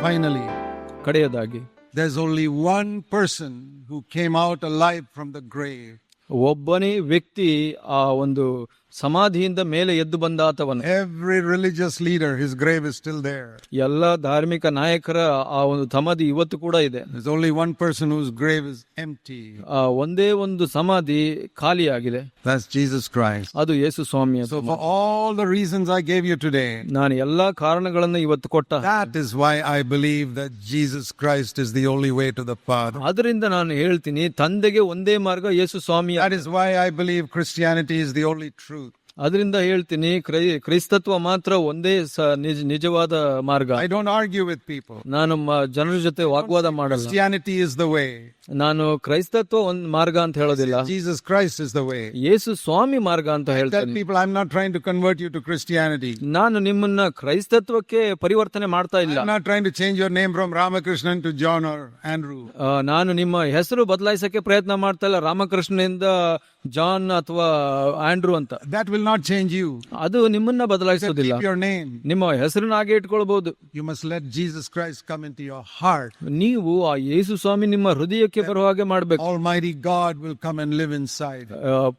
Finally, ಕಡೆಯದಾಗಿ there's only one person who came out alive from the grave. ಒಬ್ಬನೇ ವ್ಯಕ್ತಿ ಆ ಒಂದು ಸಮಾಧಿಯಿಂದ ಮೇಲೆ ಎದ್ದು ಬಂದಾತವನು. Every religious leader, his grave is still there. ಎಲ್ಲ ಧಾರ್ಮಿಕ ನಾಯಕರ ಆ ಒಂದು ಸಮಾಧಿ ಇವತ್ತು ಕೂಡ ಇದೆ. There's only one person whose grave is empty. ಒಂದೇ ಒಂದು ಸಮಾಧಿ ಖಾಲಿಯಾಗಿದೆ. That's Jesus Christ. ಅದು ಯೇಸು ಸ್ವಾಮಿ. So for all the reasons I gave you today, ನಾನು ಎಲ್ಲಾ ಕಾರಣಗಳನ್ನು ಇವತ್ತು ಕೊಟ್ಟ, that is why I believe that Jesus Christ is the only way to the Father. ಅದರಿಂದ ನಾನು ಹೇಳ್ತೀನಿ ತಂದೆಗೆ ಒಂದೇ ಮಾರ್ಗ ಯೇಸು ಸ್ವಾಮಿ. That is why I believe Christianity is the only truth. ಅದರಿಂದ ಹೇಳ್ತೀನಿ ಕ್ರೈಸ್ತತ್ವ ಮಾತ್ರ ಒಂದೇ ನಿಜವಾದ ಮಾರ್ಗ. I don't argue with people. ನಾನು ಜನರ ಜೊತೆ ವಾಗ್ವಾದ ಮಾಡಲ್ಲ. Christianity is the way. ನಾನು ಕ್ರೈಸ್ತತ್ವ ಒಂದ್ ಮಾರ್ಗ ಅಂತ ಹೇಳೋದಿಲ್ಲ. Jesus Christ is the way. ಯೇಸು ಸ್ವಾಮಿ ಮಾರ್ಗ ಅಂತ ಹೇಳ್ತೀನಿ. Tell people I'm not trying to convert you to Christianity. ನಾನು ನಿಮ್ಮನ್ನ ಕ್ರೈಸ್ತತ್ವಕ್ಕೆ ಪರಿವರ್ತನೆ ಮಾಡ್ತಾ ಇಲ್ಲ. I'm not trying to change your name from Ramakrishnan to John or Andrew. ನಾನು ನಿಮ್ಮ ಹೆಸರು ಬದಲಾಯಿಸಕ್ಕೆ ಪ್ರಯತ್ನ ಮಾಡ್ತಾ ಇಲ್ಲ, ರಾಮಕೃಷ್ಣನಿಂದ ಜಾನ್ ಅಥವಾ ಆಂಡ್ರೂ ಅಂತ. That will not change you. ಅದು ನಿಮ್ಮನ್ನ ಬದಲಾಯಿಸೋದಿಲ್ಲ. Keep your name. ನಿಮ್ಮ ಹೆಸರನ್ನ ಹಾಗೆ ಇಟ್ಕೊಳ್ಬಹುದು. You must let Jesus Christ come into your heart. ನೀವು ಆ ಯೇಸು ಸ್ವಾಮಿ ನಿಮ್ಮ ಹೃದಯಕ್ಕೆ ಬರುವ ಹಾಗೆ ಮಾಡ್ಬೇಕು. Almighty God will come and live inside.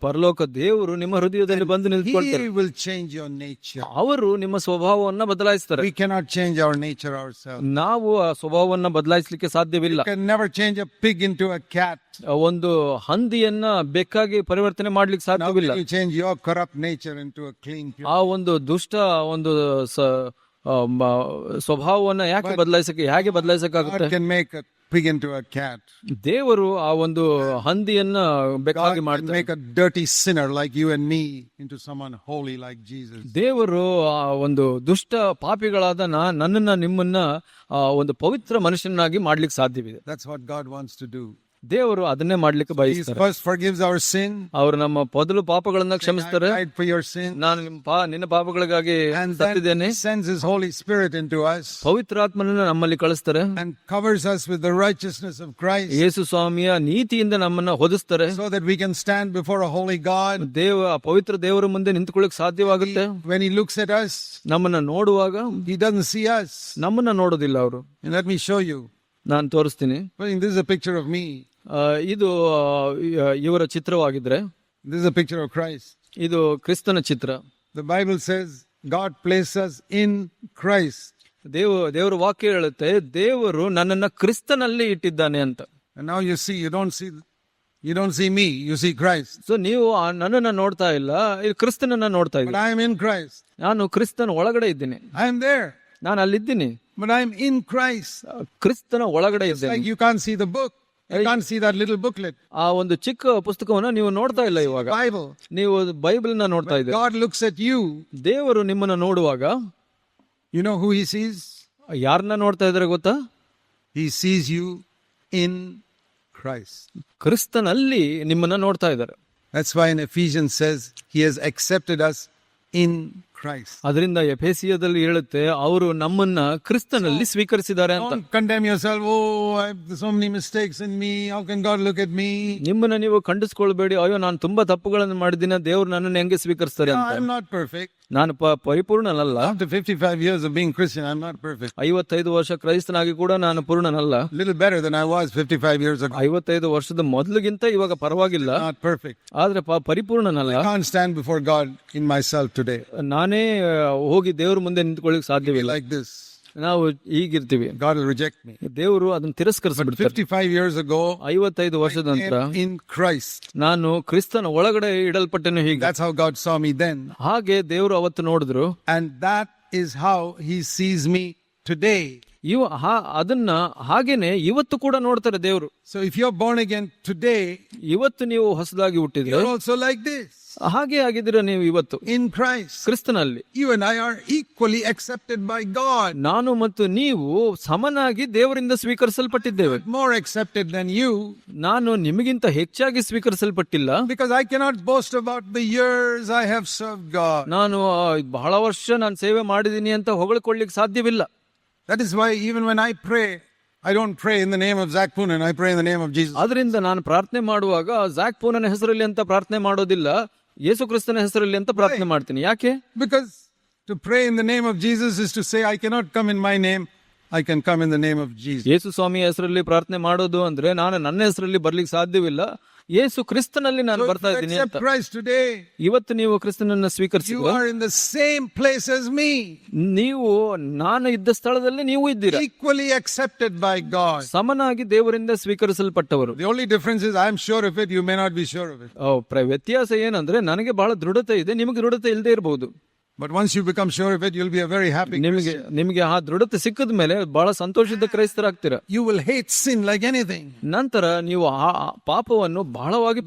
ಪರಲೋಕ ದೇವರು ನಿಮ್ಮ ಹೃದಯದಲ್ಲಿ ಬಂದು ನಿಂತ್ಕೊಳ್ತಾರೆ. He will change your nature. ಅವರು ನಿಮ್ಮ ಸ್ವಭಾವವನ್ನ ಬದಲಾಯಿಸ್ತಾರೆ. We cannot change our nature ourselves. ನಾವು ಆ ಸ್ವಭಾವವನ್ನ ಬದಲಾಯಿಸಲಿಕ್ಕೆ ಸಾಧ್ಯವಿಲ್ಲ. You can never change a pig into a cat. ಒಂದು ಹಂದಿಯನ್ನ ಬೆಕ್ಕಾಗಿ ಪರಿವರ್ತನೆ ಮಾಡ್ಲಿಕ್ಕೆ ಸಾಧ್ಯವಿಲ್ಲ. You change your corrupt nature into a clean pure. ಆ ಒಂದು ದುಷ್ಟ ಒಂದು ಸ್ವಭಾವವನ್ನ ಯಾಕೆ ಹೇಗೆ ಬದಲಾಯಿಸಕ್ಕಾಗುತ್ತೆ? God can make a pig into a cat. ದೇವರು ಆ ಒಂದು ಹಂದಿಯನ್ನ ಬೆಕ್ಕಾಗಿ ಮಾಡ್ತಾರೆ. Make a dirty sinner like you and me into someone holy like Jesus. ದೇವರು ಆ ಒಂದು ದುಷ್ಟ ಪಾಪಿಗಳಾದ ನನ್ನನ್ನ ನಿಮ್ಮನ್ನ ಒಂದು ಪವಿತ್ರ ಮನುಷ್ಯನಾಗಿ ಮಾಡ್ಲಿಕ್ಕೆ ಸಾಧ್ಯವಿದೆ. That's what God wants to do. ದೇವರು ಅದನ್ನೇ ಮಾಡ್ಲಿಕ್ಕೆ ಬಯಸ್ತಾರೆ. He first forgives our sin. ಅವರು ನಮ್ಮ ಮೊದಲು ಪಾಪಗಳನ್ನ ಕ್ಷಮಿಸ್ತಾರೆ. I died for your sin. ನಾನು ನಿನ್ನ ಪಾಪಗಳಿಗಾಗಿ ಸತ್ತಿದ್ದೇನೆ. He sends His Holy Spirit into us. ಪವಿತ್ರಾತ್ಮನನ್ನ ನಮ್ಮಲ್ಲಿ ಕಳಿಸ್ತಾರೆ. And covers us with the righteousness of Christ. ಯೇಸು ಸ್ವಾಮಿಯ ನೀತಿಯಿಂದ ನಮ್ಮನ್ನ ಹೊದಿಸ್ತಾರೆ. So that we can stand before a holy God. ಪವಿತ್ರ ದೇವರ ಮುಂದೆ ನಿಂತುಕೊಳ್ಳಕ್ಕೆ ಸಾಧ್ಯವಾಗುತ್ತೆ. When He looks at us, ನಮ್ಮನ್ನ ನೋಡುವಾಗ He doesn't see us. ನಮ್ಮನ್ನ ನೋಡೋದಿಲ್ಲ ಅವರು. And let me show you. ನಾನು ತೋರಿಸ್ತೀನಿ. This is a picture of me. ಇದು ಇವರ ಚಿತ್ರವಾಗಿದ್ರೆ, this is a picture of Christ. ಇದು ಕ್ರಿಸ್ತನ ಚಿತ್ರ. The Bible says God placed us in Christ. ದೇವರ ವಾಕ್ಯ ಹೇಳುತ್ತೆ ದೇವರು ನನ್ನನ್ನ ಕ್ರಿಸ್ತನಲ್ಲಿ ಇಟ್ಟಿದ್ದಾನೆ ಅಂತ. And now you don't see me, you see Christ. So ನೀವು ನನ್ನನ್ನ ನೋಡ್ತಾ ಇಲ್ಲ, ಕ್ರಿಸ್ತನನ್ನ ನೋಡ್ತಾ ಇದ್ದೀನಿ. But I am in Christ. ನಾನು ಕ್ರಿಸ್ತನ ಒಳಗಡೆ ಇದ್ದೀನಿ. I am there. ನಾನು ಅಲ್ಲಿದ್ದೀನಿ. But I am in Christ. ಕ್ರಿಸ್ತನ ಒಳಗಡೆ ಇದ್ದೇನೆ. Like you can't see the book. You can't see that little booklet. ಆ ಒಂದು ಚಿಕ್ಕ ಪುಸ್ತಕವನ್ನ ನೀವು ನೋಡ್ತಾ ಇಲ್ಲ ಇವಾಗ. Bible. ನೀವು ಬೈಬಲ್ನ ನೋಡ್ತಾ ಇದ್ದೀರಿ. God looks at you. ದೇವರು ನಿಮ್ಮನ್ನ ನೋಡುವಾಗ you know who He sees? ಯಾರನ್ನ ನೋಡ್ತಾ ಇದ್ದಾರೆ ಗೊತ್ತಾ? He sees you in Christ. ಕ್ರಿಸ್ತನಲ್ಲಿ ನಿಮ್ಮನ್ನ ನೋಡ್ತಾ ಇದ್ದಾರೆ. That's why in Ephesians says He has accepted us in Christ. ಅದರಿಂದ ಎಫೆಸಿಯದಲ್ಲಿ ಹೇಳುತ್ತೆ ಅವರು ನಮ್ಮನ್ನ ಕ್ರಿಸ್ತನಲ್ಲಿ ಸ್ವೀಕರಿಸಿದ್ದಾರೆ ಅಂತ. Don't condemn yourself. I have so many mistakes in me. How can God look at me? ನಿಮ್ಮನ್ನ ನೀವು ಖಂಡಿಸ್ಕೊಳ್ಬೇಡಿ. ಅಯ್ಯೋ ನಾನು ತುಂಬಾ ತಪ್ಪುಗಳನ್ನು ಮಾಡಿದಿನ, ದೇವ್ರು ನನ್ನನ್ನು ಹೆಂಗೆ ಸ್ವೀಕರಿಸ್ತಾರೆ ಅಂತ. I'm not perfect. ನಾನು ಪರಿಪೂರ್ಣನಲ್ಲ. After 55 years of being Christian, I'm not perfect. 55 ವರ್ಷ ಕ್ರೈಸ್ತನಾಗಿ ಕೂಡ ನಾನು ಪೂರ್ಣನಲ್ಲ. Little better than I was 55 years ago. 55 ವರ್ಷದ ಮೊದಲಿಗಿಂತ ಇವಾಗ ಪರವಾಗಿಲ್ಲ. Not perfect. ಆದ್ರೆ ಪರಿಪೂರ್ಣನಲ್ಲ. I can't stand before God in myself today. ನಾನೇ ಹೋಗಿ ದೇವ್ರ ಮುಂದೆ ನಿಂತ್ಕೊಳ್ಳಿಕ್ಕೆ ಸಾಧ್ಯವಿಲ್ಲ. Like this. ನಾವು ಹೀಗಿರ್ತೀವಿ. God will reject me. ದೇವರು ಅದನ್ನು ತಿರಸ್ಕರಿಸಿಬಿಡ್ತಾರೆ. 55 years ago, 55 ವರ್ಷದ ನಂತರ in Christ, ನಾನು ಕ್ರಿಸ್ತನ ಒಳಗಡೆ ಇಡಲ್ಪಟ್ಟೆನು. ಹೀಗೆ that's how God saw me then. ಹಾಗೆ ದೇವರು ಅವತ್ತು ನೋಡಿದ್ರು. And that is how He sees me today. ಅದನ್ನ ಹಾಗೇನೆ ಇವತ್ತು ಕೂಡ ನೋಡ್ತಾರೆ ದೇವರು. So if you're born again today, ಇವತ್ತು ನೀವು ಹೊಸದಾಗಿ ಹುಟ್ಟಿದ್ರೆ you're also like this. ಹಾಗೆ ಆಗಿದ್ದೀರಾ ನೀವು ಇವತ್ತು in Christ. ಕ್ರಿಸ್ತನಲ್ಲಿ. You and I are equally accepted by God. ನಾನು ಮತ್ತು ನೀವು ಸಮನಾಗಿ ದೇವರಿಂದ ಸ್ವೀಕರಿಸಲ್ಪಟ್ಟಿದ್ದೇವೆ. More accepted than you. ನಾನು ನಿಮಗಿಂತ ಹೆಚ್ಚಾಗಿ ಸ್ವೀಕರಿಸಲ್ಪಟ್ಟಿಲ್ಲ. Because I cannot boast about the years I have served God. ನಾನು ಬಹಳ ವರ್ಷ ನಾನು ಸೇವೆ ಮಾಡಿದ್ದೀನಿ ಅಂತ ಹೊಗಳಿಕೊಳ್ಳಿಕ್ಕೆ ಸಾಧ್ಯವಿಲ್ಲ. That is why even when I pray, I don't pray in the name of Zach Poonen, I pray in the name of Jesus. ಅದರಿಂದ ನಾನು ಪ್ರಾರ್ಥನೆ ಮಾಡುವಾಗ ಜಾಕ್ ಪೂನನ ಹೆಸರಲ್ಲಿ ಅಂತ ಪ್ರಾರ್ಥನೆ ಮಾಡೋದಿಲ್ಲ, ಯೇಸು ಕ್ರಿಸ್ತನ ಹೆಸರಲ್ಲಿ ಅಂತ ಪ್ರಾರ್ಥನೆ ಮಾಡ್ತೀನಿ. ಯಾಕೆ? Because to pray in the name of Jesus is to say I cannot come in my name I can come in the name of Jesus. ಯೇಸು ಸ್ವಾಮಿಯ ಹೆಸರಲ್ಲಿ ಪ್ರಾರ್ಥನೆ ಮಾಡೋದು ಅಂದ್ರೆ ನಾನು ನನ್ನ ಹೆಸರಲ್ಲಿ ಬರ್ಲಿಕ್ಕೆ ಸಾಧ್ಯವಿಲ್ಲ, ಯೇಸು ಕ್ರಿಸ್ತನಲ್ಲಿ ನಾನು ಬರ್ತಾ If you ಇದ್ದೀನಿ accept ಅಂತ. Christ today, ಇವತ್ತು ನೀವು ಕ್ರಿಸ್ತನನ್ನ you ಸ್ವೀಕರಿಸಿದ್ರೆ are in the same place as me, ನೀವು ನಾನು ಇದ್ದ ಸ್ಥಳದಲ್ಲಿ ನೀವು ಇದ್ದೀರಾ, equally accepted by God. ಸಮನಾಗಿ ದೇವರಿಂದ ಸ್ವೀಕರಿಸಲ್ಪಟ್ಟವರು. The only difference is I am sure of it, you may not be sure of it. ವ್ಯತ್ಯಾಸ ಏನಂದ್ರೆ ನನಗೆ ಬಹಳ ದೃಢತೆ ಇದೆ, ನಿಮಗೆ ದೃಢತೆ ಇಲ್ಲದೆ ಇರಬಹುದು. But once you become sure of it, you'll be a very happy Christian. ನಿಮಗೆ ಆ ದೃಢತೆ ಸಿಕ್ಕದ ಮೇಲೆ ಬಹಳ ಸಂತೋಷದ ಕ್ರೈಸ್ತರಾಗ್ತೀರಾ. You will hate sin like anything. ನಂತರ ನೀವು ಆ ಪಾಪವನ್ನು ಬಹಳವಾಗಿ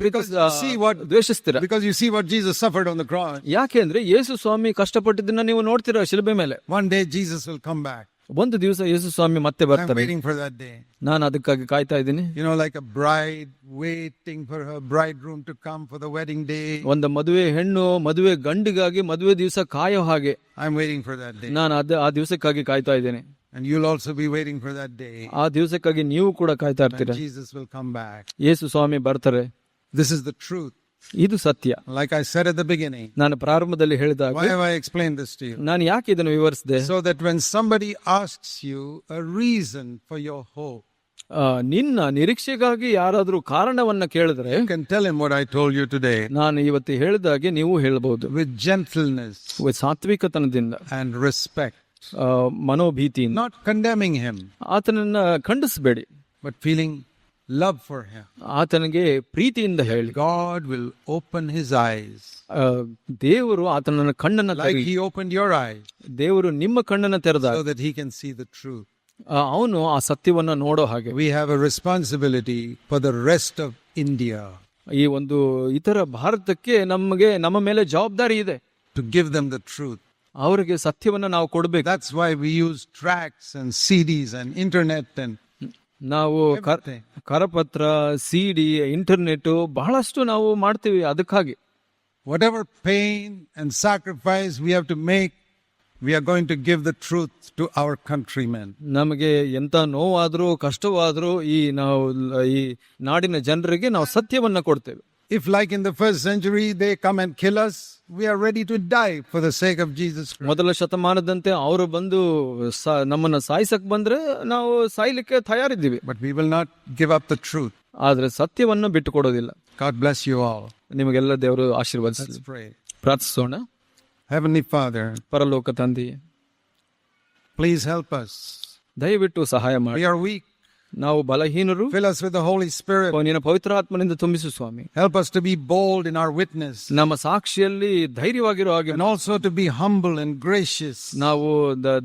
ದ್ವೇಷಿಸ್ತೀರಾ. Because you see what Jesus suffered on the cross. ಯಾಕೆ ಅಂದ್ರೆ ಯೇಸು ಸ್ವಾಮಿ ಕಷ್ಟಪಟ್ಟಿದ್ದನ್ನ ನೀವು ನೋಡ್ತೀರಾ ಶಿಲುಬೆ ಮೇಲೆ. One day Jesus will come back. ಒಂದು ದಿವಸ ಯೇಸು ಸ್ವಾಮಿ ಮತ್ತೆ I'm ಬರ್ತಾರೆ. waiting for that day. ನಾನು ಅದಕ್ಕಾಗಿ ಕಾಯ್ತಾ ಇದ್ದೀನಿ. You know, like a bride waiting for her bridegroom to come for the wedding day. ಒಂದು ಮದುವೆ ಹೆಣ್ಣು ಮದುವೆ ಗಂಡಿಗಾಗಿ ಮದುವೆ ದಿವಸ ಕಾಯೋ ಹಾಗೆ I'm waiting for that day. ನಾನು ಆ ದಿವಸಕ್ಕಾಗಿ ಕಾಯ್ತಾ ಇದ್ದೇನೆ. And you'll also be waiting for that day. ಆ ದಿವಸಕ್ಕಾಗಿ ನೀವು ಕೂಡ ಕಾಯ್ತಾ And ಇರ್ತೀರಾ. Jesus will come back. ಯೇಸು ಸ್ವಾಮಿ ಬರ್ತಾರೆ. This is the truth. ಇದು ಸತ್ಯ. Like I said at the beginning. ನಾನು ಪ್ರಾರಂಭದಲ್ಲಿ ಹೇಳಿದಾಗ Why have I explained this to you? ನಾನು ಯಾಕೆ ಇದನ್ನು ವಿವರಿಸಿದೆ? So that when somebody asks you a reason for your hope, ನಿನ್ನ ನಿರೀಕ್ಷೆಗಾಗಿ ಯಾರಾದ್ರೂ ಕಾರಣವನ್ನ ಕೇಳಿದ್ರೆ you can tell him what I told you today. ನಾನು ಇವತ್ತು ಹೇಳಿದಾಗೆ ನೀವು ಹೇಳಬಹುದು. With gentleness ಸಾತ್ವಿಕತನದಿಂದ and respect. ಮನೋಭೀತಿಯಿಂದ. Not condemning him, ಆತನನ್ನ ಖಂಡಿಸಬೇಡಿ, but feeling love for him. ಆತನಿಗೆ ಪ್ರೀತಿಯಿಂದ ಹೇಳಿ. God will open his eyes. ದೇವರು ಆತನ ಕಣ್ಣನ್ನ Like he opened your eyes. ದೇವರು ನಿಮ್ಮ ಕಣ್ಣನ್ನ ತೆರೆದಾಗ So that he can see the truth. ಅವನು ಆ ಸತ್ಯವನ್ನ ನೋಡೋ ಹಾಗೆ. We have a responsibility for the rest of India. ಈ ಒಂದು ಇತರ ಭಾರತಕ್ಕೆ ನಮ್ಮ ಮೇಲೆ ಜವಾಬ್ದಾರಿ ಇದೆ. To give them the truth. ಅವರಿಗೆ ಸತ್ಯವನ್ನ ನಾವು ಕೊಡ್ಬೇಕು. That's why we use tracts and CDs and internet and ನಾವು ಕರಪತ್ರ, ಸಿಡಿ, ಇಂಟರ್ನೆಟ್ ಬಹಳಷ್ಟು ನಾವು ಮಾಡ್ತೀವಿ. ಅದಕ್ಕಾಗಿ whatever pain and sacrifice we have to make, we are going to give the truth to our countrymen. ನಮಗೆ ಎಂತ ನೋವಾದ್ರೂ ಕಷ್ಟವಾದ್ರೂ ನಾವು ಈ ನಾಡಿನ ಜನರಿಗೆ ನಾವು ಸತ್ಯವನ್ನ ಕೊಡ್ತೇವೆ. If like in the first century they come and kill us, we are ready to die for the sake of Jesus Christ. ಮೊದಲ ಶತಮಾನದಂತೆ ಅವರು ಬಂದು ನಮ್ಮನ್ನ ಸಾಯಿಸಕ್ ಬಂದ್ರೆ ನಾವು ಸಾಯ್ಲಿಕ್ಕೆ ತಯಾರಿದ್ದೀವಿ. But we will not give up the truth. ಆದ್ರೆ ಸತ್ಯವನ್ನು ಬಿಟ್ಟು ಕೊಡೋದಿಲ್ಲ. God bless you all. ನಿಮಗೆಲ್ಲ ದೇವರು ಆಶೀರ್ವದಿಸಲಿ. Let's pray. ಪ್ರಾರ್ಥಿಸೋಣ. Heavenly Father, ಪರಲೋಕ ತಂದೆ, please help us. ದಯವಿಟ್ಟು ಸಹಾಯ ಮಾಡಿ. We are weak. ನಾವು ಬಲಹೀನರು. Fill us with the Holy Spirit. ನಿನ್ನ ಪವಿತ್ರಾತ್ಮನಿಂದ ತುಂಬಿಸು ಸ್ವಾಮಿ. Help us to be bold in our witness. ನಮ್ಮ ಸಾಕ್ಷಿಯಲ್ಲಿ ಧೈರ್ಯವಾಗಿರೋ ಹಾಗೆ, and also to be humble and gracious. ನಾವು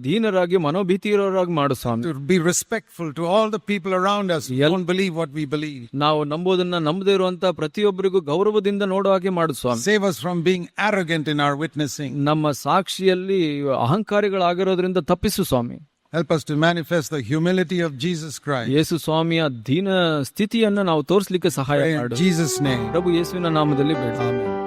ದೀನರಾಗಿ ಮನೋಭೀತಿ ಇರೋರಾಗಿ ಮಾಡು ಸ್ವಾಮಿ. To be respectful to all the people around us who don't believe what we believe. ನಾವು ನಂಬೋದನ್ನ ನಂಬದೇ ಇರುವಂತ ಪ್ರತಿಯೊಬ್ಬರಿಗೂ ಗೌರವದಿಂದ ನೋಡೋ ಹಾಗೆ ಮಾಡು ಸ್ವಾಮಿ. Save us from being arrogant in our witnessing. ನಮ್ಮ ಸಾಕ್ಷಿಯಲ್ಲಿ ಅಹಂಕಾರಿಗಳಾಗಿರೋದ್ರಿಂದ ತಪ್ಪಿಸು ಸ್ವಾಮಿ. Help us to manifest the humility of Jesus Christ. ಯೇಸು ಸ್ವಾಮಿಯ ದೀನ ಸ್ಥಿತಿಯನ್ನ ನಾವು ತೋರಿಸಲಿಕ್ಕೆ ಸಹಾಯ ಮಾಡು. In Jesus' name. ಪ್ರಭು ಯೇಸುವಿನ ನಾಮದಲ್ಲಿ ಬೇಡ. Amen.